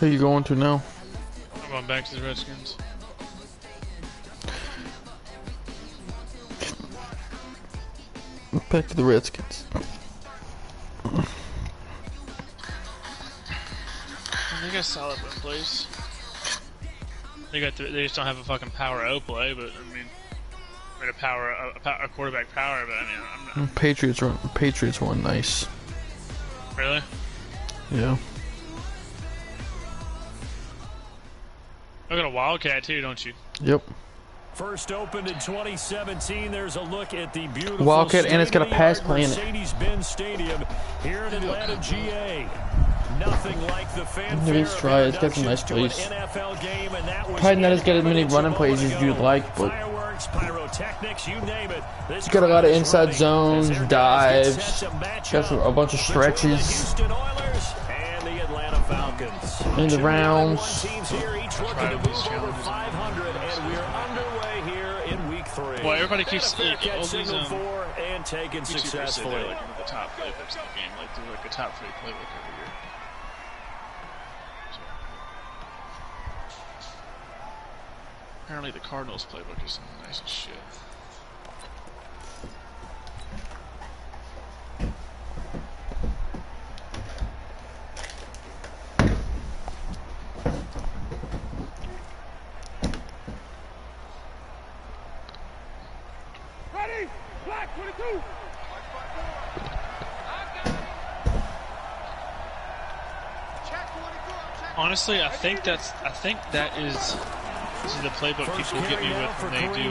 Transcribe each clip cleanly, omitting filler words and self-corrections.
Who you going to now? I'm going back to the Redskins. Back to the Redskins. They got solid win place. They just don't have a fucking power O play, but I mean, a quarterback power. But I mean, I'm not. Patriots won nice. Really? Yeah. I got a Wildcat too, don't you? Yep. First opened in 2017. There's a look at the beautiful Wildcat, and it's got a pass play in it. Mercedes-Benz Stadium here in Atlanta, GA. Nothing like the fanfare. Maybe it's dry. It's got some nice plays. Probably not as good as many running plays as you'd like, but pyrotechnics, you name it. it's got a lot of inside zones, dives, got a bunch of stretches. And the Atlanta Falcons. In the rounds. Teams here each looking to move over 500, and we're underway here in week 3. Well, everybody keeps Catch signal 4 and taken successfully. Like one of the top playbooks in the game, like they're like a top 3 playbook every year. Apparently the Cardinals playbook is nice as shit. Ready? Black 22. Honestly, I think that is this is the playbook people get me with when they do.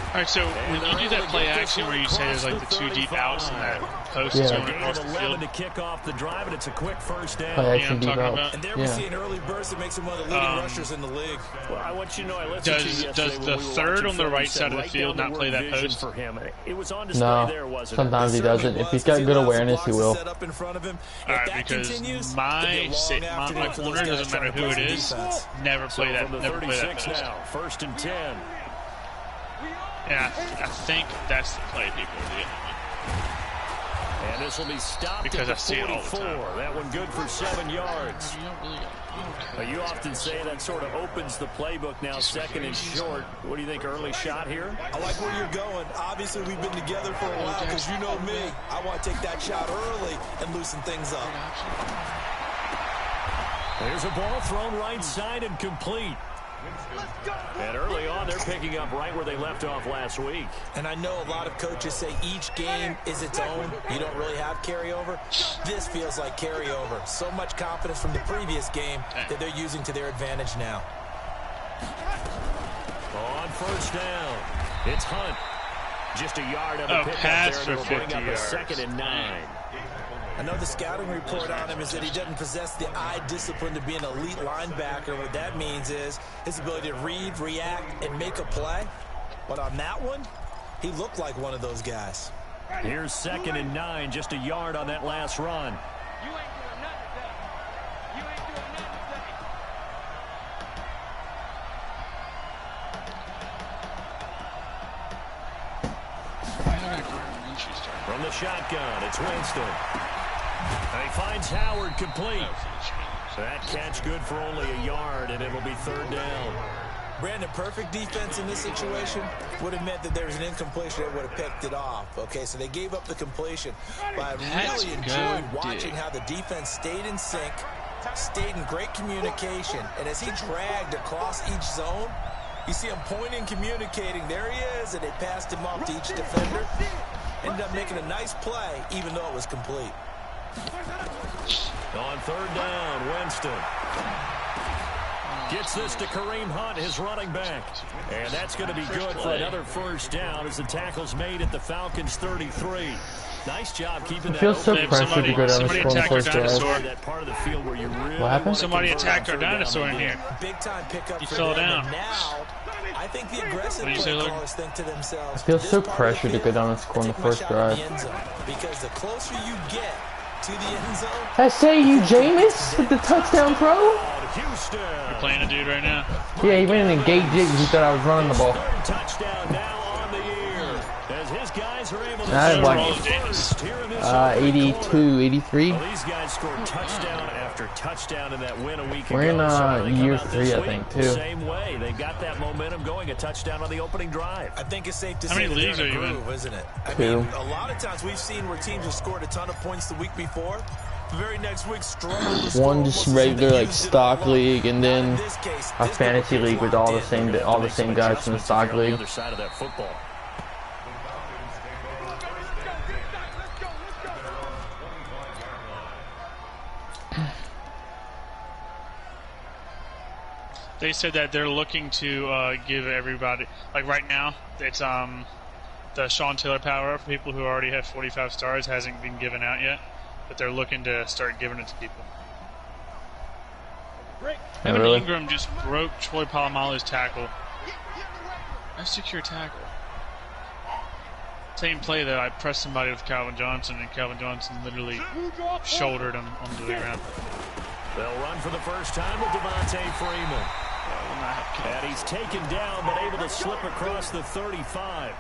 Alright, so when you do that play action where you say there's like the 2 deep outs and that post is going across the field. To kick off the drive, and it's a quick first down. Play action deep out. And there we see an early burst that makes him one of the leading rushers in the league. Well, I want you to know, I listened to you does the third on the right side of the field not play that post? For him. It was on display No, there, wasn't sometimes he doesn't. If he's got good awareness, he will. Alright, because my corner, doesn't matter who it is, never play that post. Now, 1st and 10. Yeah, I think that's the play people are doing. And this will be stopped because I at see it all the 44. time. That one good for 7 yards. You don't really Well, you often say that sort of opens the playbook now, second and short. What do you think, early shot here? I like where you're going. Obviously, we've been together for a while because you know me. I want to take that shot early and loosen things up. There's a ball thrown right side and complete. And early on, they're picking up right where they left off last week. And I know a lot of coaches say each game is its own. You don't really have carryover. This feels like carryover. So much confidence from the previous game that they're using to their advantage now. On first down, it's Hunt. Just a yard of a pass there for to bring 50 up yards. a 2nd and 9. I know the scouting report on him is that he doesn't possess the eye discipline to be an elite linebacker. What that means is his ability to read, react, and make a play. But on that one, he looked like one of those guys. Here's 2nd and 9, just a yard on that last run. You ain't doing nothing today. You ain't doing nothing today. From the shotgun, it's Winston. And he finds Howard complete. That catch good for only a yard, and it'll be 3rd down. Brandon, perfect defense in this situation would have meant that there was an incompletion that would have picked it off. Okay, so they gave up the completion. But I really enjoyed watching how the defense stayed in sync, stayed in great communication. And as he dragged across each zone, you see him pointing, communicating. There he is, and they passed him off to each defender. Ended up making a nice play, even though it was complete. On 3rd down, Winston gets this to Kareem Hunt, his running back. And that's going to be good for another 1st down as the tackle's made at the Falcons' 33. Nice job keeping that. It feels so pressured to go down the score in the first drive. That part of the field where you really what happened? Somebody attacked our dinosaur in here. Big time pickup. He fell down. Now, I think the aggressive callers think to themselves, it feels so pressured to go down and score in the first drive. Because the closer you get to the end zone. I say you, Jameis, with the touchdown throw. You're playing a dude right now. Yeah, he went in and gate jigs. He thought I was running the ball. Touchdown now on the year as his guys are able to I didn't like first here in this 82, 83. Well, these guys scored touchdown after touchdown in that win a week ago. We're in year so 3, I think, too. Same way. They got that momentum going, a touchdown on the opening drive. I think it's safe to How say many that leagues they're are in a you in? groove, isn't it? I 2. mean, a lot of times we've seen where teams have scored a ton of points the week before. The very next week, struggled to score. One just regular like stock league, and then our fantasy league with all the same guys from the stock league. Other side of that football. They said that they're looking to give everybody, like right now, it's the Sean Taylor power for people who already have 45 stars hasn't been given out yet, but they're looking to start giving it to people. Evan really? Ingram just broke Troy Polamalu's tackle. Nice secure tackle. Same play that I pressed somebody with Calvin Johnson, and Calvin Johnson literally shouldered him onto the ground. They'll run for the first time with Devontae Freeman. And he's taken down, but able to slip across the 35.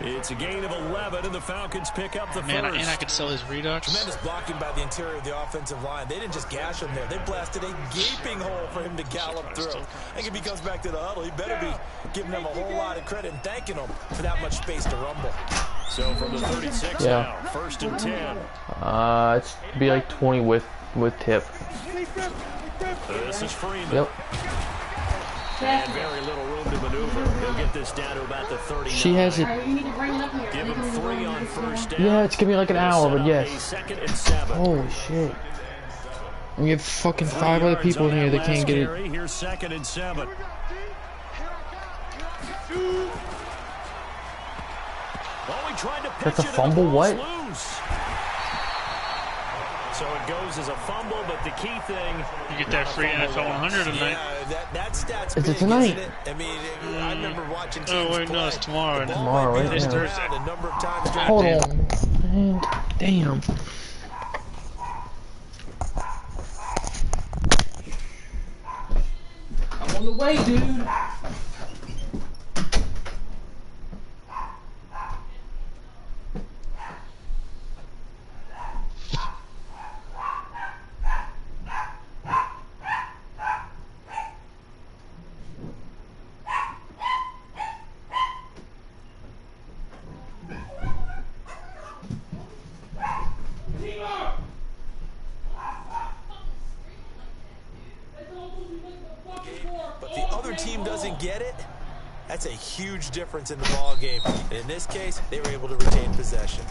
It's a gain of 11, and the Falcons pick up the first. And I could sell his redux. Tremendous blocking by the interior of the offensive line. They didn't just gash him there. They blasted a gaping hole for him to gallop through. I think if he comes back to the huddle, he better be giving them a whole lot of credit and thanking them for that much space to rumble. So from the 36 now, 1st and 10. It's be like 20 with tip. This is Freeman. Yep. And very little room to maneuver. He'll get this down to about the 39. She has it. Give him 3 on first down. Yeah, it's gonna be like an hour, but yes. 2nd and 7. Holy shit. We have fucking 5 other people in here that can't get it. Here's 2nd and 7. That's a fumble? What? So it goes as a fumble, but the key thing... You get that free NFL 100 tonight. Yeah, that stat's Is big, it tonight? isn't it? I mean, I remember watching teams Oh, wait, no, it's tomorrow. Tomorrow, right? It's Yeah. Thursday. A number of times Hold on. Man, damn. I'm on the way, dude. but the other team doesn't get it, that's a huge difference in the ball game. And in this case, they were able to retain possession.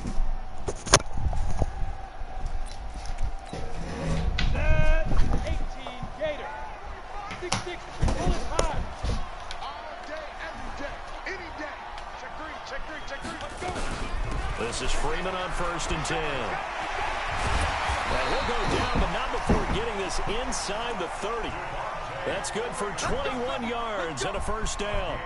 Set 18 Gator. 6-6. Pull it high. All day, every day, any day. Check three, check 3. Let's go. This is Freeman on 1st and 10. And he'll go down, but not before getting this inside the 30. That's good for 21 yards and a first down.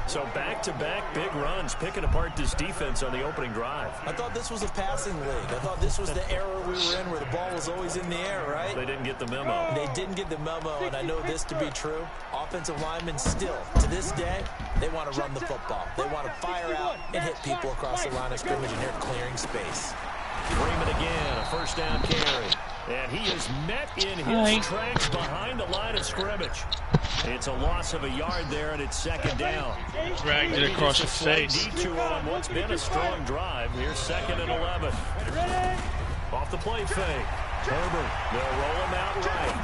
So back-to-back big runs, picking apart this defense on the opening drive. I thought this was a passing league. I thought this was the era we were in where the ball was always in the air, right? They didn't get the memo. They didn't get the memo, and I know this to be true. Offensive linemen still, to this day, they want to run the football. They want to fire out and hit people across the line of scrimmage, and they're clearing space. Freeman again, a first down carry. And he is met in his tracks behind the line of scrimmage. It's a loss of a yard there, and it's 2nd down. Dragged it across his face. Detour on what's been a strong drive. Here's 2nd and 11. Off the play fake. Herbert, they'll roll him out right.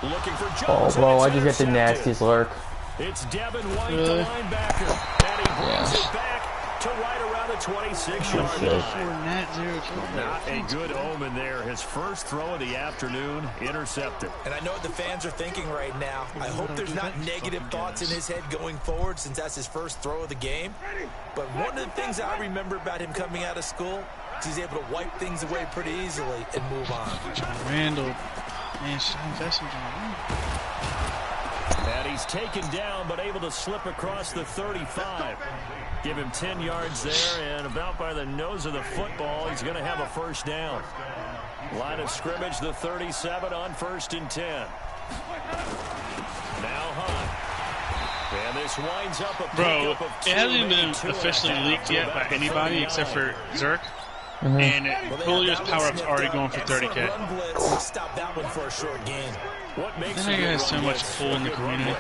Looking for Jones. Oh, bro, I just got the nastiest lurk. It's Devin White, the linebacker. And he brings it back to right around the 26-yard line. Not a good omen there. His first throw of the afternoon intercepted. And I know what the fans are thinking right now. I hope there's not negative thoughts in his head going forward since that's his first throw of the game. But one of the things I remember about him coming out of school is he's able to wipe things away pretty easily and move on. Randall. Man, that's And he's taken down, but able to slip across the 35. Give him 10 yards there, and about by the nose of the football, he's going to have a first down. Line of scrimmage, the 37 on 1st and 10. Now Hunt. And this winds up a Bro, pickup of it 2, hasn't maybe been 2.5 officially leaked yet by to about the anybody 39. except for Zerk. And Julio's power-up's already going for 30K. Stop that one for a short gain. What makes That guy has so much pull in the community.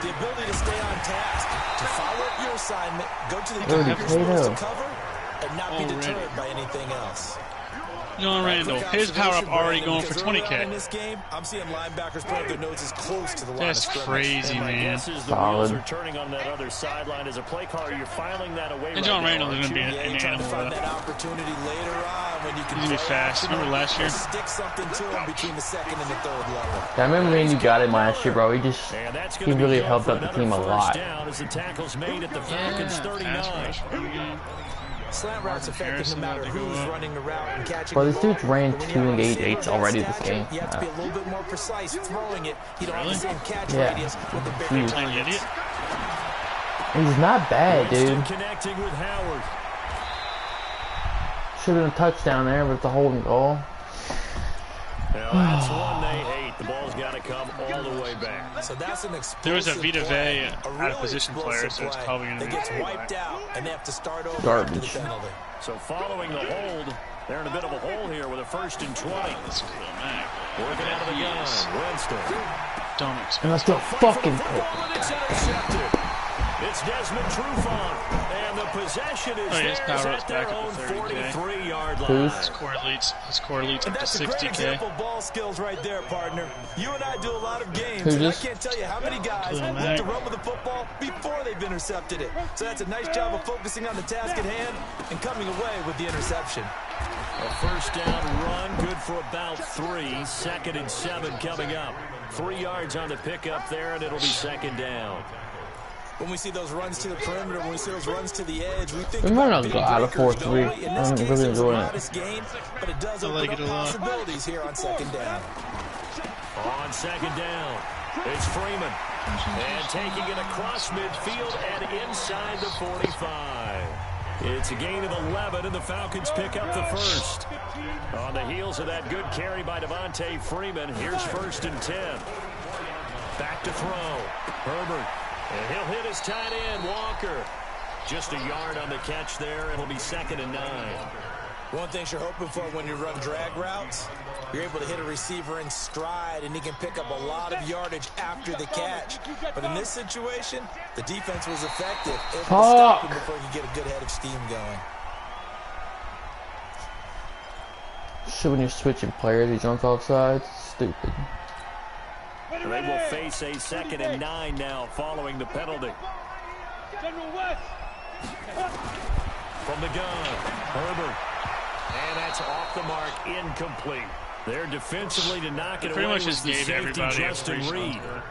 The ability to stay on task, to follow up your assignment, go to the Oh, guy you're supposed Potato. to cover, and not be deterred by anything else. John Randall, his power-up already going for 20K. In this game, I'm seeing linebackers put their noses close to the line That's of scrimmage. crazy, And my man. guess is the Solid. wheels are turning on that other sideline. As a play caller, you're filing that away. And John right Randall now, is going to be aren't you? an Trying to animal. find that opportunity later on when you can He's going to be fast. Remember last year? stick something to him between the second and the third level. Yeah, I remember when you got him last year, bro. And that's He gonna be really good helped for out the another team a first lot. down as the tackle's made at the Falcons' 39. Pass rush. Slant routes effective no matter who's running the route and catching Bro, the this ball. dude's ran But when 2 you have a 8-8s receiver already of that this game. stature, You have to be a little bit more precise throwing it. You don't have the same catch Yeah. radius with the bigger Huge. Playing targets. idiot. He's not bad, Winston dude. connecting with Howard. Should have been a touchdown there, but it's a holding goal. Now that's one they hate. The ball's got to come all the way back. So that's an There was a explosive Vita play, Vea a out of really position player, explosive so it's play probably going to that be gets a wiped out, and they have to start over Garbage. after the penalty. So following the hold, they're in a bit of a hole here with a 1st and 20. That's cool, man. Working out of the gun. Winston. Don't expect. And let's go fucking pick. Ball, and it's intercepted. It's Desmond Trufant, and the possession is Oh, yeah, his theirs power-up's at their back up own to 30K. 43-yard line. Who's? His core leads And up to that's a great 60K. example of ball skills right there, partner. You and I do a lot of games, Who's and I this? can't tell you how many guys Cool, look man. to run with the football before they've intercepted it. So that's a nice job of focusing on the task at hand and coming away with the interception. A 1st down run, good for about 3. 2nd and 7 coming up. 3 yards on the pickup there, and it'll be 2nd down. When we see those runs to the perimeter, when we see those runs to the edge, we think We might about not big go out of breakers, 4-3. don't we? In this I'm case, really it was a enjoying it. modest gain, but it does I open like up it a lot. possibilities here on 2nd down. On 2nd down, it's Freeman. And taking it across midfield and inside the 45. It's a gain of 11, and the Falcons pick up the 1st. On the heels of that good carry by Devontae Freeman, here's 1st and 10. Back to throw. Herbert. And he'll hit his tight end, Walker. Just a yard on the catch there. It'll be 2nd and 9. One thing you're hoping for when you run drag routes, you're able to hit a receiver in stride, and he can pick up a lot of yardage after the catch. But in this situation, the defense was effective, able to stop him before he could get a good head of steam going. Shit, when you're switching players, you jump offside. Stupid. And they will face a 2nd and 9 now following the penalty. From the gun, Herbert. And that's off the mark, incomplete. There defensively to knock it Pretty away much was just the gave safety everybody a Justin free Reed. shot.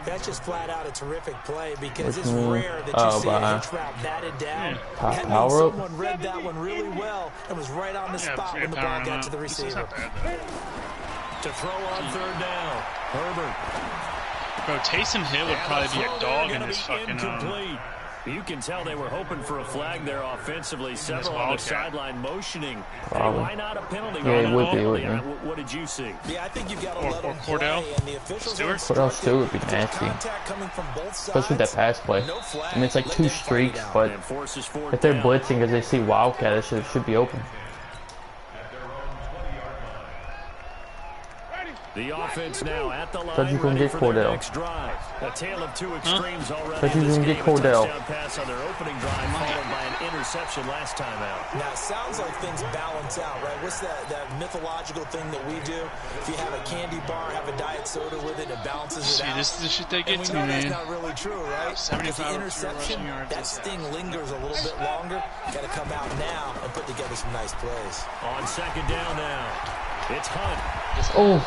That's just flat out a terrific play because it's Which one? rare that you Oh, see a by hitch route batted down. Yeah. That means Power up? someone read that one really well and was right on the spot when the ball got to the receiver. To throw on 3rd down, Herbert. Bro, Taysom Hill would probably be a dog in this fucking. Incomplete. You can tell they were hoping for a flag there offensively. Several on the sideline motioning. Hey, why not a penalty? Yeah, it would be, wouldn't it? What did you see? Yeah, I think you've got to let Or them Cordell? play, and the officials Stewart? Cordell Stewart would be nasty. contact coming from both sides. Especially with that pass play. No flag. I mean, it's like Let 2 them fight it streaks, out. but And forces 4th if they're down. blitzing because they see Wildcat, it should be open. The offense now at the line, Thought you couldn't ready get for their Cordell. next drive. A tale of two extremes already. Thought you in this couldn't get game. Cordell. A touchdown pass on their opening drive, followed by an interception last time out. Now, it sounds like things balance out, right? What's that mythological thing that we do? If you have a candy bar, have a diet soda with it, it balances it See, out. this is the shit they And get we to, know that's man. not really true, right? 75 Because the interception, rushing yards that is- sting lingers a little bit longer. Got to come out now and put together some nice plays. On 2nd down now, it's Hunt. Oh,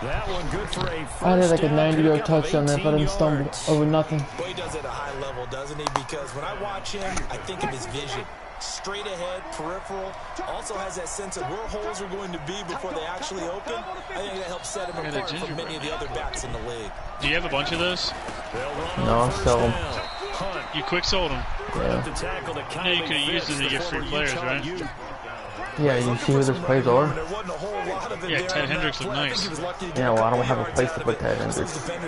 That one good for a first I did like a down 90-yard pickup of touchdown there if I 18 didn't stumble yards. over nothing. Boy, he does it at a high level, doesn't he? Because when I watch him, I think of his vision. Straight ahead, peripheral. Also has that sense of where holes are going to be before they actually open. I think that helps set him Look at the apart from gingerbread. many of the other backs in the league. Do you have a bunch of those? They'll run No, on I'll sell 'em. first down. Hunt You quick sold them. grabbed Yeah. the tackle to you Kylie could've used Fitz, them to the get free former players, Utah right? Ute. Yeah, you see who those plays are? Yeah, Ted Hendricks looked nice. Yeah, well, I don't have a place to put Ted Hendricks. I'm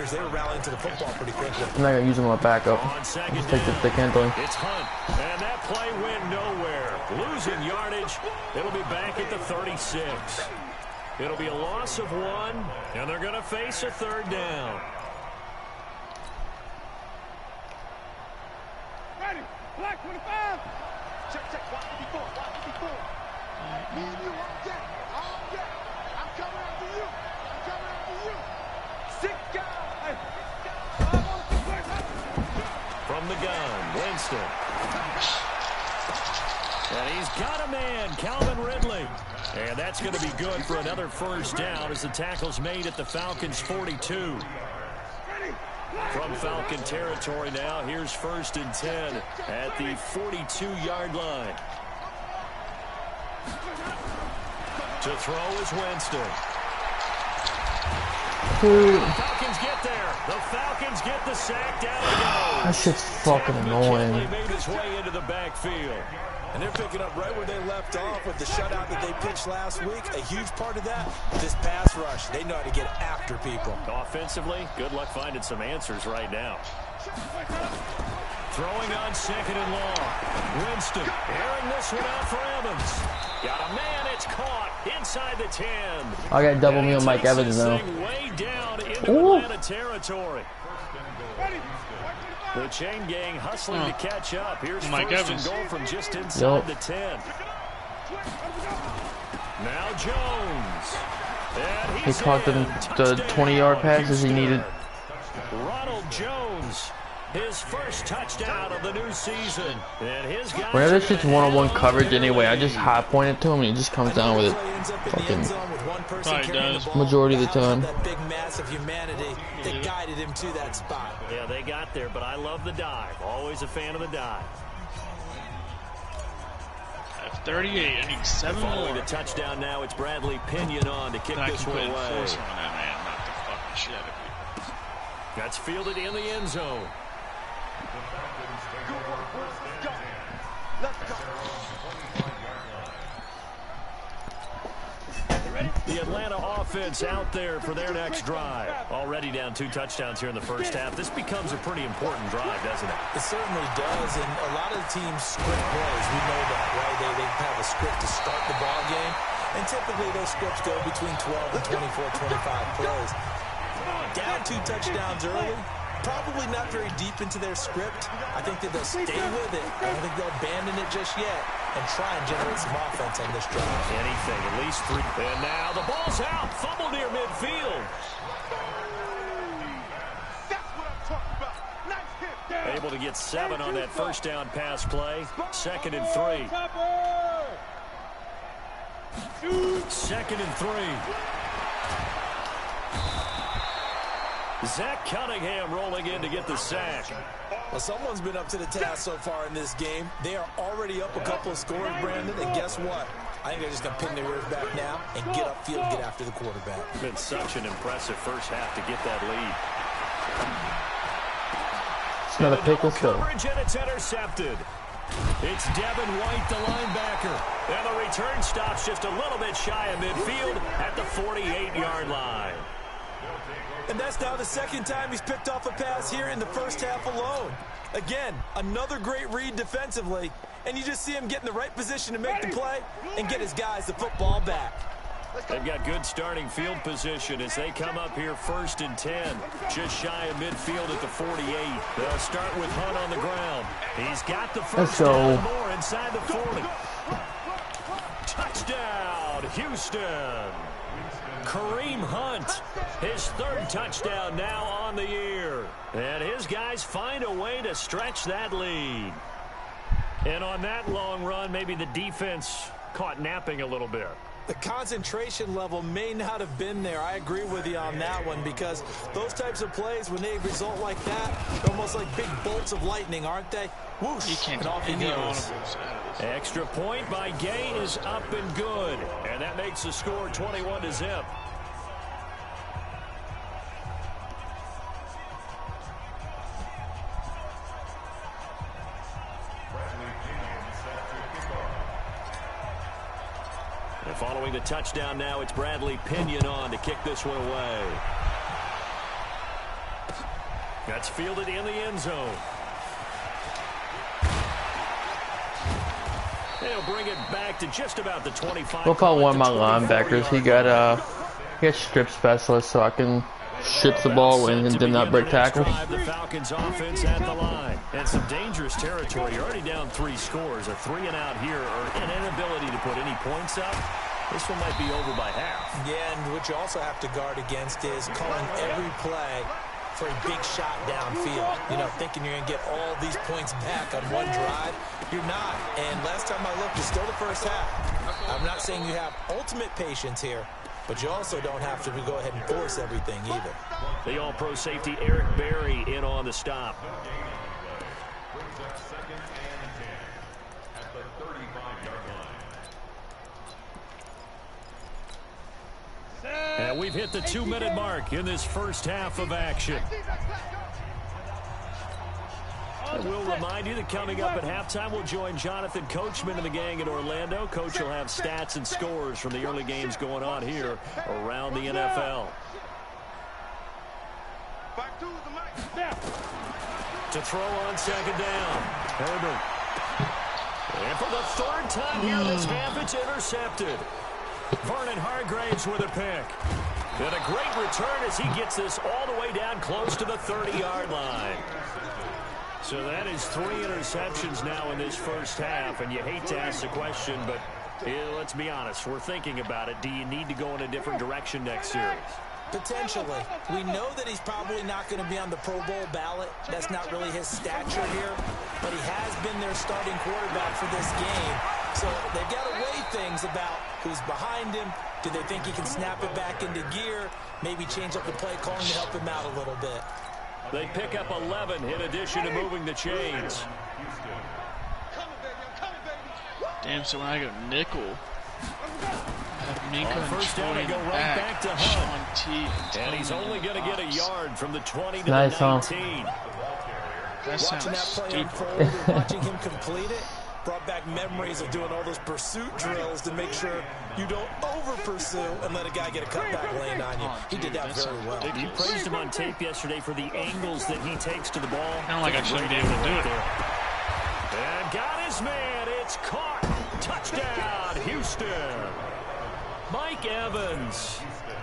not going to use him on backup. Just take the stick handling. It's Hunt, and that play went nowhere. Losing yardage. It'll be back at the 36. It'll be a loss of 1, and they're going to face a 3rd down. Ready, black 25. Check, watch me before. Me and you all day. I'm coming after you. 6 guys. From the gun, Winston. And he's got a man, Calvin Ridley. And that's going to be good for another 1st down as the tackle's made at the Falcons' 42. From Falcon territory now, here's 1st and 10 at the 42-yard line. To throw is Winston. The Falcons get there. The Falcons get the sack. Down he goes. That shit's fucking annoying. Made his way into the backfield. And they're picking up right where they left off with the shutout that they pitched last week. A huge part of that, this pass rush. They know how to get after people. Offensively, good luck finding some answers right now. Throwing on 2nd and long. Winston airing this one out for Evans. Got a man, it's caught inside the 10. I got double me on Mike Evans now. Way down into Atlanta territory. The chain gang hustling to catch up. Here's Mike 1st Evans. and goal from just inside the 10. Now Jones. And He caught the 20-yard passes he needed. Ronald Jones, his first touchdown of the new season. And his guys Whenever it's just one-on-one coverage anyway, I just high point it to him and he just comes down with it. Fucking Probably does. majority of the time. That big mass of humanity that guided him to that spot. Yeah, they got there, but I love the dive. Always a fan of the dive. At 38, I need 7 Following more. the touchdown now, it's Bradley Pinion on to kick And I this can one put away. force on that man, knock the fucking shit out of people. That's fielded in the end zone. Let's go. The Atlanta offense out there for their next drive. Already down 2 touchdowns here in the first half. This becomes a pretty important drive, doesn't it? It certainly does, and a lot of the teams script plays. We know that, right? They have a script to start the ball game, and typically those scripts go between 12 and 24, 25 plays. Down 2 touchdowns early, probably not very deep into their script. I think that they'll stay with it. I don't think they'll abandon it just yet and try and generate some offense on this drive. Anything, at least 3. And now the ball's out. Fumble near midfield. That's what I'm talking about. Nice hit. Able to get 7 on that first down pass play. 2nd and 3. 2nd and 3. Zach Cunningham rolling in to get the sack. Well, someone's been up to the task so far in this game. They are already up a couple of scores, Brandon, and guess what? I think they're just going to pin their ears back now and get upfield and get after the quarterback. Been such an impressive first half to get that lead. It's not a pick, let's go. Coverage, and it's intercepted. It's Devin White, the linebacker. And the return stops just a little bit shy of midfield at the 48-yard line. And that's now the 2nd time he's picked off a pass here in the first half alone. Again, another great read defensively, and you just see him get in the right position to make the play and get his guys the football back. They've got good starting field position as they come up here 1st and 10, just shy of midfield at the 48. They'll start with Hunt on the ground. He's got the first down, more inside the 40. Touchdown, Houston. Kareem Hunt, his 3rd touchdown now on the year. And his guys find a way to stretch that lead. And on that long run, maybe the defense caught napping a little bit. The concentration level may not have been there. I agree with you on that one because those types of plays, when they result like that, they're almost like big bolts of lightning, aren't they? Whoosh, You can't and do off he any goes. audibles out of this. Extra point by Gay is up and good. And that makes the score 21-0. Following the touchdown now, it's Bradley Pinion on to kick this one away. That's fielded in the end zone. They'll bring it back to just about the 25. What about one of my linebackers? He got strip specialist, so I can strip the ball and then not break tackles. The Falcons offense at the line. And some dangerous territory. You're already down 3 scores. A 3 and out here, or an inability to put any points up. This one might be over by half. Yeah, and what you also have to guard against is calling every play for a big shot downfield. You know, thinking you're going to get all these points back on one drive. You're not. And last time I looked, it's still the first half. I'm not saying you have ultimate patience here, but you also don't have to go ahead and force everything either. The all-pro safety Eric Berry in on the stop. And we've hit the 2-minute mark in this first half of action. I will remind you that coming up at halftime, we'll join Jonathan Coachman and the gang in Orlando. Coach will have stats and scores from the early games going on here around the NFL. To throw on second down. Herbert. And for the 3rd time here this half, it's intercepted. Vernon Hargraves with a pick. And a great return as he gets this all the way down close to the 30-yard line. So that is 3 interceptions now in this first half. And you hate to ask the question, but let's be honest. We're thinking about it. Do you need to go in a different direction next series? Potentially. We know that he's probably not going to be on the Pro Bowl ballot. That's not really his stature here. But he has been their starting quarterback for this game. So they've got to weigh things about who's behind him. Do they think he can snap it back into gear? Maybe change up the play calling to help him out a little bit. They pick up 11 in addition to moving the chains. Damn, so when I go nickel, I have Minka and first down, Troy they go right back to Hunt. Sean T. And he's only going to get a yard from the 20 to Nice, the 19. That sounds Watching that play stupid. unfold and watching him complete it brought back memories of doing all those pursuit drills to make sure you don't over-pursue and let a guy get a cutback lane on you. He did that very well. You praised him on tape yesterday for the angles that he takes to the ball. Kind of like I shouldn't be able to do it. And got his man. It's caught. Touchdown, Houston. Mike Evans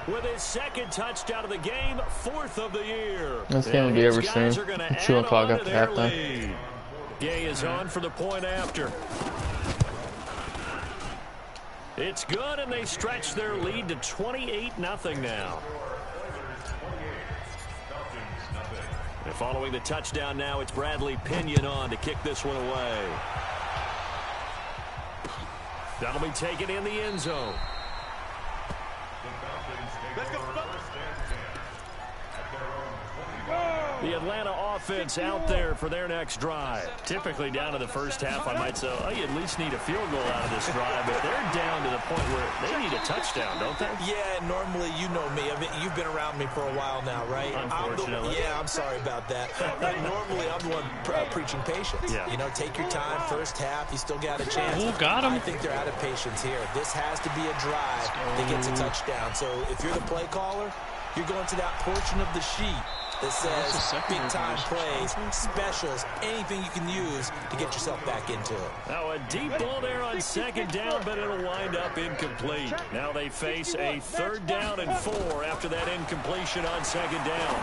with his 2nd touchdown of the game, 4th of the year. This game will be over soon. 2 o'clock after halftime. Gay is on for the point after. It's good, and they stretch their lead to 28-0 now. And following the touchdown now, it's Bradley Pinion on to kick this one away. That'll be taken in the end zone. Let's go. The Atlanta offense out there for their next drive. Typically down to the first half, I might say, oh, you at least need a field goal out of this drive, but they're down to the point where they need a touchdown, don't they? Yeah, normally, you know me. I mean, you've been around me for a while now, right? Unfortunately. I'm sorry about that. Normally, I'm the one preaching patience. Yeah. You know, take your time. First half, you still got a chance. Ooh, got him. I think they're out of patience here. This has to be a drive that gets a touchdown. So if you're the play caller, you're going to that portion of the sheet that says big-time plays, specials, anything you can use to get yourself back into it. Now a deep ball there on second down, but it'll wind up incomplete. Now they face a 3rd down and 4 after that incompletion on second down.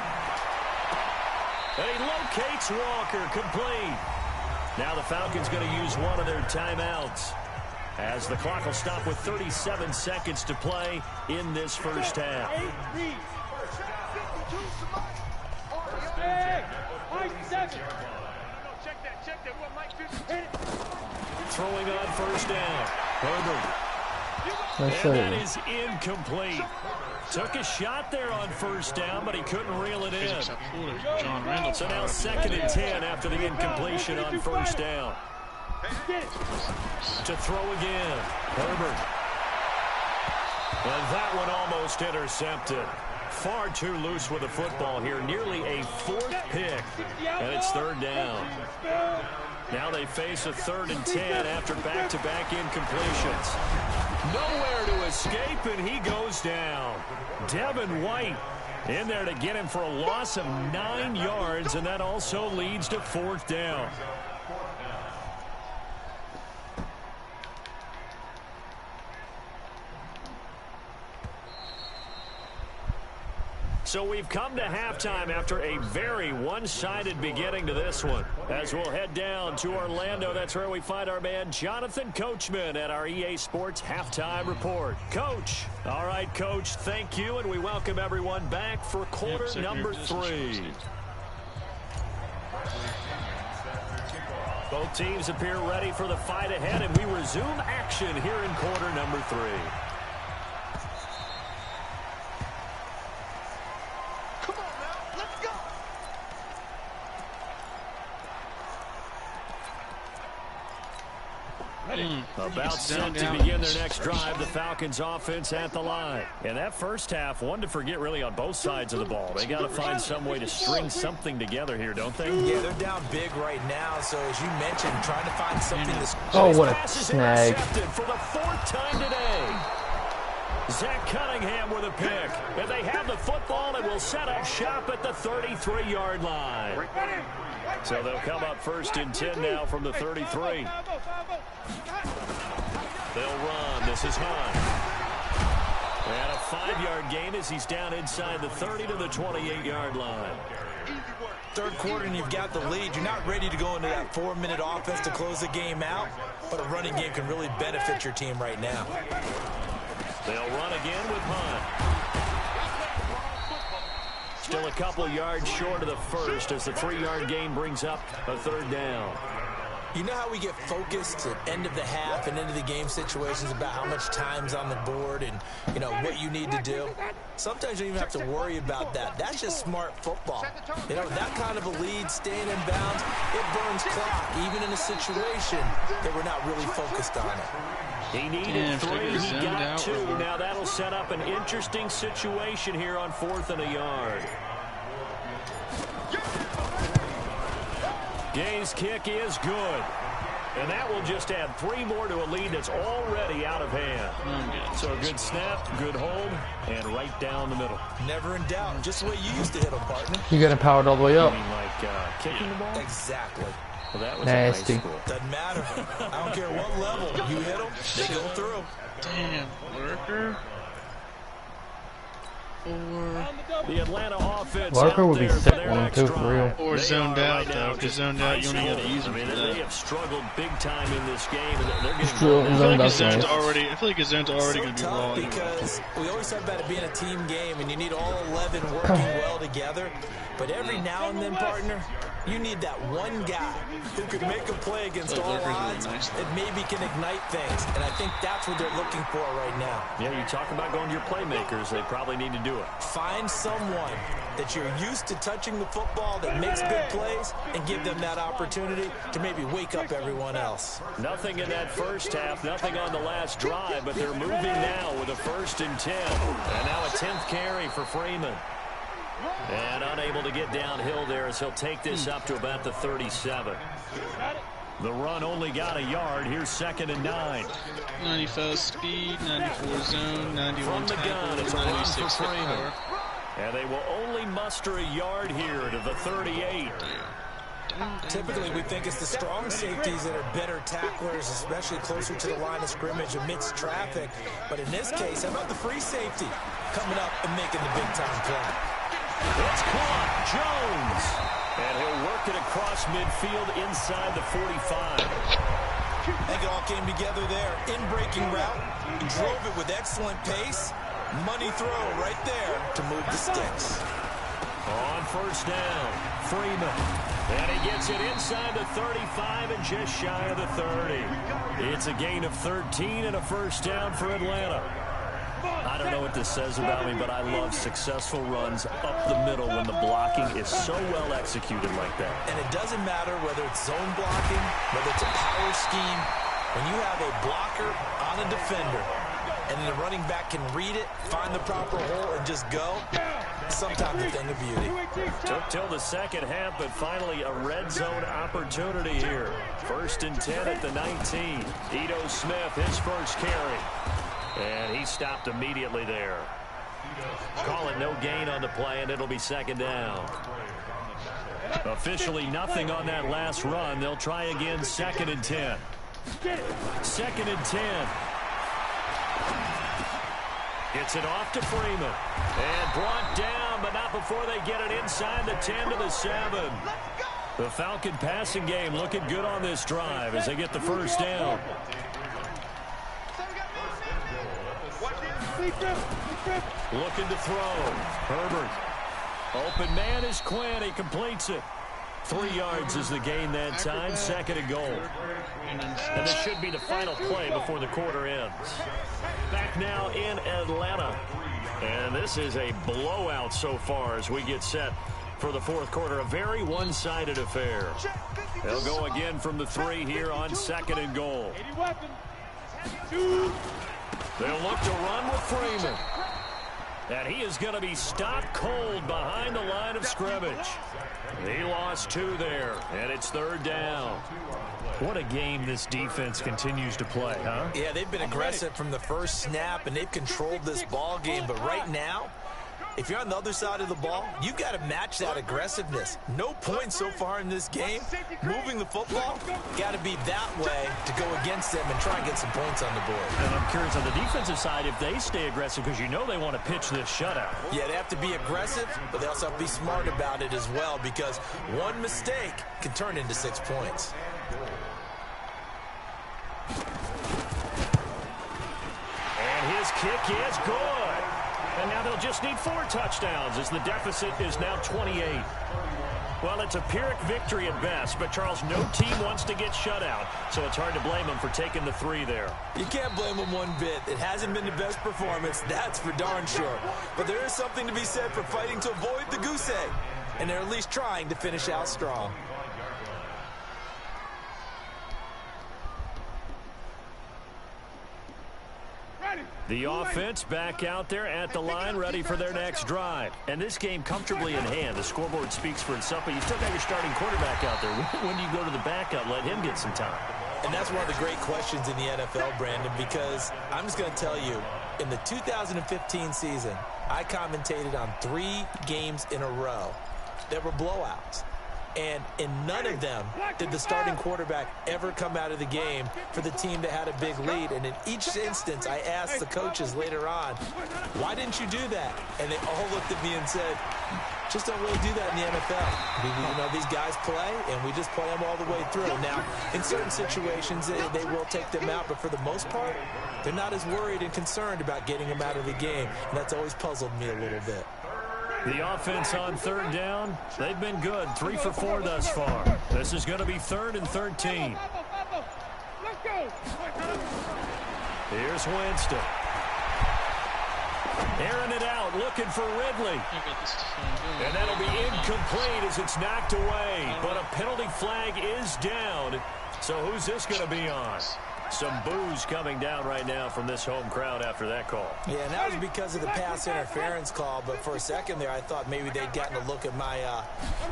And he locates Walker, complete. Now the Falcons going to use one of their timeouts as the clock will stop with 37 seconds to play in this first half. Throwing on first down. Herbert. And that is incomplete. Took a shot there on first down, but he couldn't reel it in. So now 2nd and 10 after the incompletion on first down. To throw again. Herbert. And that one almost intercepted. Far too loose with the football here. Nearly a 4th pick. And it's 3rd down. Now they face a 3rd and 10 after back-to-back incompletions. Nowhere to escape, and he goes down. Devin White in there to get him for a loss of 9 yards, and that also leads to 4th down. So we've come to halftime after a very one-sided beginning to this one. As we'll head down to Orlando, that's where we find our man Jonathan Coachman at our EA Sports Halftime Report. Coach. All right, Coach, thank you, and we welcome everyone back for quarter number 3. Both teams appear ready for the fight ahead, and we resume action here in quarter number 3. About set to begin their next drive, the Falcons offense at the line. And that first half, one to forget really on both sides of the ball. They got to find some way to string something together here, don't they? Yeah, they're down big right now. So as you mentioned, trying to find something to... Oh, what a snag. For the 4th time today. Zach Cunningham with a pick. And they have the football and will set up shop at the 33-yard line. So they'll come up 1st and 10 now from the 33. They'll run. This is Hunt. And a 5-yard gain as he's down inside the 30 to the 28-yard line. 3rd quarter and you've got the lead. You're not ready to go into that 4-minute offense to close the game out, but a running game can really benefit your team right now. They'll run again with Hunt. Still a couple yards short of the first as the 3-yard gain brings up a 3rd down. You know how we get focused at end of the half and into the game situations about how much time's on the board and, you know, what you need to do? Sometimes you don't even have to worry about that. That's just smart football. You know, that kind of a lead, staying in bounds, it burns clock, even in a situation that we're not really focused on it. He needed 3, he got 2. Now that'll set up an interesting situation here on 4th and a yard. Gay's kick is good. And that will just add 3 more to a lead that's already out of hand. So a good snap, good hold, and right down the middle. Never in doubt. Just the way you used to hit them, partner. You got him powered all the way up. You mean like kicking the ball? Exactly. Well, that was nasty. Doesn't matter. I don't care what level. You hit them, they go through. Damn, Lurker. Or the Atlanta offense. Lurker would be sick one too, for real. Or zoned out, though, because zoned out, you only got to use them. They have struggled big time in this game, and they're getting I feel like his zone's already going to be raw. Because we always talk about it being a team game, and you need all 11 working well together. But every now and then, partner, you need that one guy who could make a play against all odds and maybe can ignite things. And I think that's what they're looking for right now. Yeah, you talk about going to your playmakers. They probably need to do it. Find someone that you're used to touching the football that makes big plays and give them that opportunity to maybe wake up everyone else. Nothing in that first half, nothing on the last drive, but they're moving now with a 1st and 10. And now a 10th carry for Freeman. And unable to get downhill there as he'll take this up to about the 37. The run only got a yard. Here's 2nd and 9. 95 speed, 94 zone, 91 tackle, It's a run 96 for hit Freeman. power. And they will only muster a yard here to the 38. Typically, we think it's the strong safeties that are better tacklers, especially closer to the line of scrimmage amidst traffic. But in this case, how about the free safety coming up and making the big-time play? It's caught. Jones. And he'll work it across midfield inside the 45. I think it all came together there. In-breaking route. He drove it with excellent pace. Money throw right there to move the sticks. On 1st down, Freeman. And he gets it inside the 35 and just shy of the 30. It's a gain of 13 and a 1st down for Atlanta. I don't know what this says about me, but I love successful runs up the middle when the blocking is so well executed like that. And it doesn't matter whether it's zone blocking, whether it's a power scheme. When you have a blocker on a defender, and the running back can read it, find the proper hole, and just go, sometimes a thing of beauty. Took till the second half, but finally a red zone opportunity here. 1st and 10 at the 19. Ito Smith, his first carry. And he stopped immediately there. Call it no gain on the play, and it'll be 2nd down. Officially nothing on that last run. They'll try again 2nd and 10. 2nd and 10. Gets it off to Freeman. And brought down, but not before they get it inside the 10 to the 7. The Falcon passing game looking good on this drive as they get the first down. Looking to throw. Herbert. Open man is Quinn. He completes it. 3 yards is the gain that time. 2nd and goal. And this should be the final play before the quarter ends. Back now in Atlanta. And this is a blowout so far as we get set for the 4th quarter. A very one-sided affair. They'll go again from the 3 here on 2nd and goal. They'll look to run with Freeman. And he is going to be stopped cold behind the line of scrimmage. He lost 2 there, and it's 3rd down. What a game this defense continues to play, huh? Yeah, they've been aggressive from the first snap, and they've controlled this ball game. But right now, if you're on the other side of the ball, you've got to match that aggressiveness. No points so far in this game. Moving the football, got to be that way to go against them and try and get some points on the board. And I'm curious on the defensive side if they stay aggressive, because you know they want to pitch this shutout. Yeah, they have to be aggressive, but they also have to be smart about it as well, because one mistake can turn into 6 points. And his kick is good. And now they'll just need 4 touchdowns as the deficit is now 28. Well, it's a Pyrrhic victory at best, but Charles, no team wants to get shut out, so it's hard to blame them for taking the 3 there. You can't blame them one bit. It hasn't been the best performance, that's for darn sure. But there is something to be said for fighting to avoid the goose egg, and they're at least trying to finish out strong. The offense back out there at the line, ready for their next drive. And this game comfortably in hand. The scoreboard speaks for itself, but you still got your starting quarterback out there. When do you go to the backup? Let him get some time. And that's one of the great questions in the NFL, Brandon, because I'm just going to tell you, in the 2015 season, I commentated on 3 games in a row that were blowouts. And in none of them did the starting quarterback ever come out of the game for the team that had a big lead. And in each instance, I asked the coaches later on, why didn't you do that? And they all looked at me and said, just don't really do that in the NFL. You know, these guys play, and we just play them all the way through. Now, in certain situations, they will take them out, but for the most part, they're not as worried and concerned about getting them out of the game. And that's always puzzled me a little bit. The offense on 3rd down, they've been good. 3 for 4 thus far. This is going to be 3rd and 13. Here's Winston. Airing it out, looking for Ridley. And that'll be incomplete as it's knocked away. But a penalty flag is down. So who's this going to be on? Some boos coming down right now from this home crowd after that call. Yeah, and that was because of the pass interference call. But for a second there, I thought maybe they'd gotten a look at my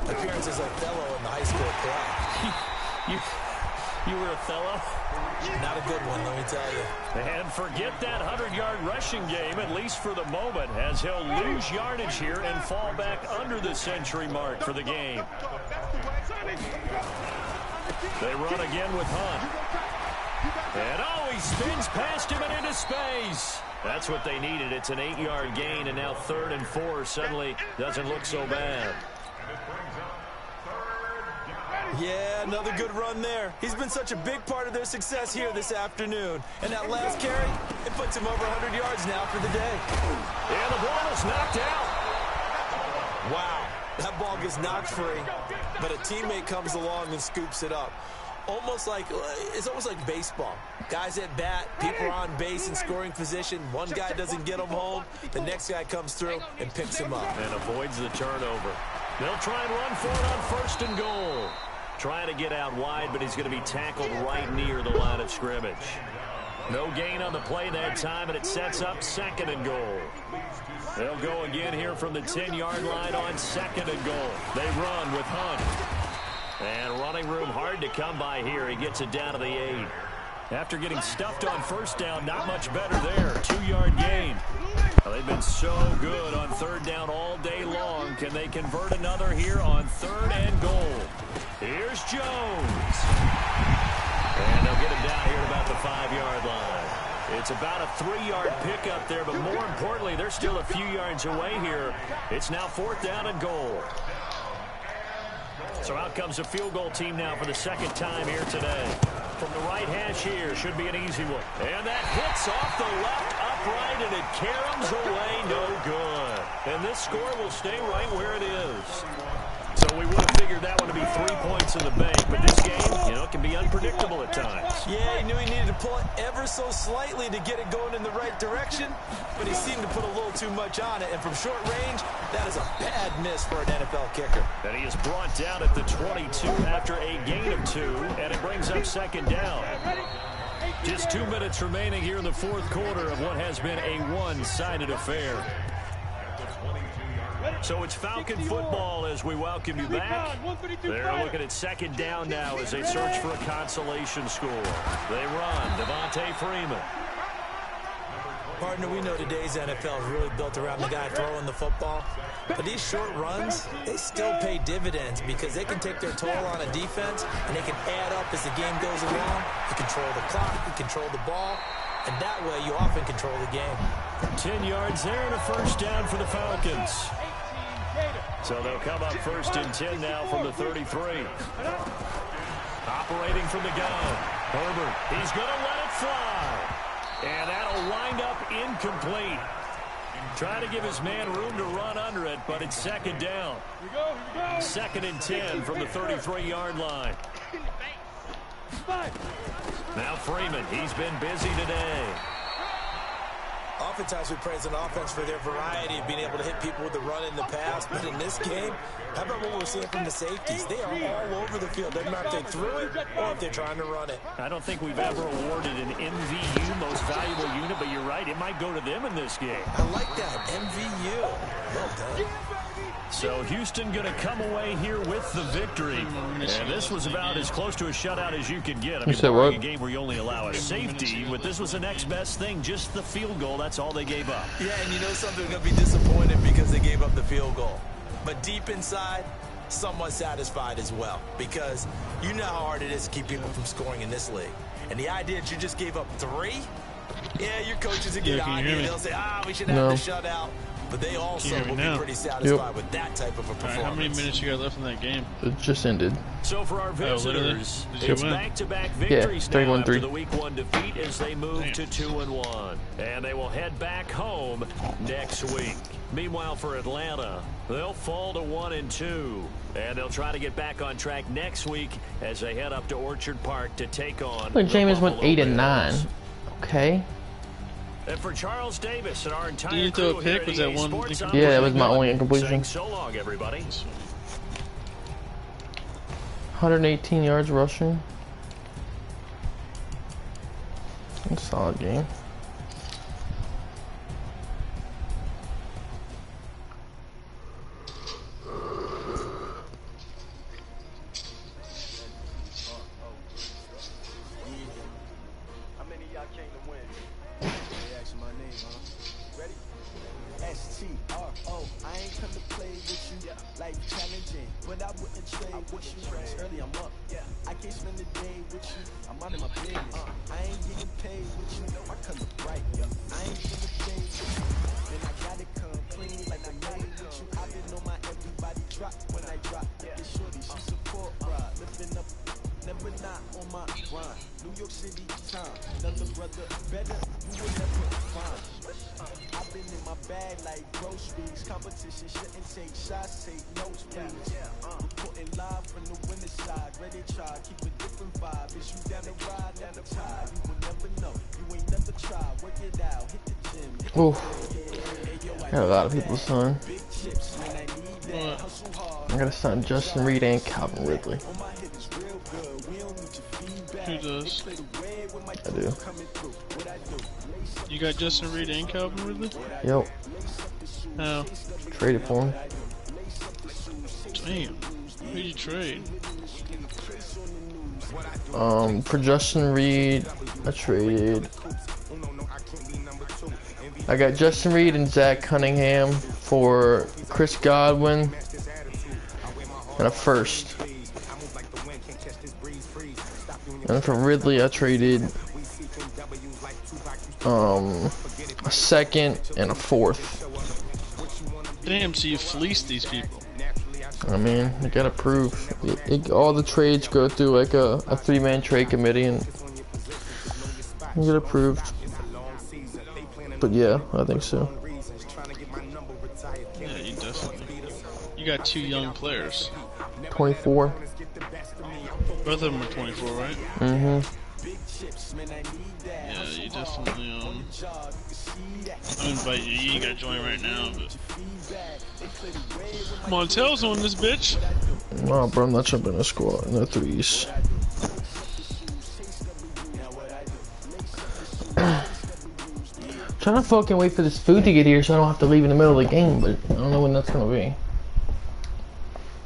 appearance as Othello in the high school play. You were Othello? Not a good one, let me tell you. And forget that 100-yard rushing game, at least for the moment, as he'll lose yardage here and fall back under the century mark for the game. They run again with Hunt. And he spins past him and into space. That's what they needed. It's an 8-yard gain, and now 3rd and 4 suddenly doesn't look so bad. Yeah, another good run there. He's been such a big part of their success here this afternoon. And that last carry, it puts him over 100 yards now for the day. And the ball is knocked out. Wow, that ball gets knocked free, but a teammate comes along and scoops it up. It's almost like baseball. Guys at bat, people are on base in scoring position. One guy doesn't get him home. The next guy comes through and picks him up. And avoids the turnover. They'll try and run for it on 1st and goal. Trying to get out wide, but he's going to be tackled right near the line of scrimmage. No gain on the play that time, and it sets up 2nd and goal. They'll go again here from the 10-yard line on 2nd and goal. They run with Hunt. And running room hard to come by here. He gets it down to the 8. After getting stuffed on 1st down, not much better there. 2-yard gain. Well, they've been so good on 3rd down all day long. Can they convert another here on 3rd and goal? Here's Jones. And they'll get him down here at about the 5-yard line. It's about a 3-yard pickup there, but more importantly, they're still a few yards away here. It's now 4th down and goal. So out comes a field goal team now for the 2nd time here today. From the right hash here, should be an easy one. And that hits off the left upright, and it caroms away, no good. And this score will stay right where it is. So we would have figured that one to be 3 points in the bank, but this game, you know, can be unpredictable at times. Yeah, he knew he needed to pull it ever so slightly to get it going in the right direction, but he seemed to put a little too much on it, and from short range, that is a bad miss for an NFL kicker. And he is brought down at the 22 after a gain of 2, and it brings up 2nd down. Just 2 minutes remaining here in the 4th quarter of what has been a one-sided affair. So it's Falcon football as we welcome you back. They're looking at 2nd down now as they search for a consolation score. They run. Devontae Freeman. Partner, we know today's NFL is really built around the guy throwing the football. But these short runs, they still pay dividends because they can take their toll on a defense and they can add up as the game goes along. You control the clock, you control the ball, and that way you often control the game. 10 yards there and a 1st down for the Falcons. So they'll come up 1st and 10 now from the 33. Operating from the gun. Herbert, he's going to let it fly. And that'll wind up incomplete. Trying to give his man room to run under it, but it's 2nd down. 2nd and 10 from the 33-yard line. Now Freeman, he's been busy today. Oftentimes we praise an offense for their variety of being able to hit people with the run in the pass, but in this game, how about what we're seeing from the safeties? They are all over the field. Doesn't matter if they threw it or if they're trying to run it. I don't think we've ever awarded an MVU, most valuable unit, but you're right, it might go to them in this game. I like that, MVU. Well done. So Houston going to come away here with the victory. And this was about as close to a shutout as you could get. I mean, what? A game where you only allow a safety, but this was the next best thing, just the field goal. That's all they gave up. Yeah, and you know something, they're going to be disappointed because they gave up the field goal. But deep inside, somewhat satisfied as well, because you know how hard it is to keep people from scoring in this league. And the idea that you just gave up 3, yeah, your coaches will get on you. They'll say, we should have the shutout. But they also will be pretty satisfied with that type of a performance. Right, how many minutes you got left in that game? It just ended. So for our visitors, it's back-to-back victories now 31-3 after the Week 1 defeat as they move to 2-1. And they will head back home next week. Meanwhile, for Atlanta, they'll fall to 1-2. And they'll try to get back on track next week as they head up to Orchard Park to take on But Jameis went 8-9. Okay. And for Charles Davis and our entire Did you throw a pick? Was that one? Yeah, that was my only incompletion. So long, everybody. 118 yards rushing. That's a solid game. Oof. Got a lot of people, son. I gotta sign Justin Reed and Calvin Ridley. Who does? I do. You got Justin Reed and Calvin Ridley? Yep. No. Traded for him. Damn. Who'd you trade? For Justin Reed, I traded. I got Justin Reed and Zach Cunningham for Chris Godwin and a first. And for Ridley, I traded a second and a fourth. Damn, so you fleeced these people. I mean, you gotta prove. All the trades go through like a three-man trade committee, and you get approved. But yeah, I think so. Yeah, you definitely. You got two young players. 24. Both of them are 24, right? Mm-hmm. Yeah, you definitely, I'm invite you. You ain't gotta join right now, but... Montel's on this bitch. No, bro, I'm not jumping in the squad. No threes. Trying to fucking wait for this food to get here so I don't have to leave in the middle of the game, but I don't know when that's gonna be.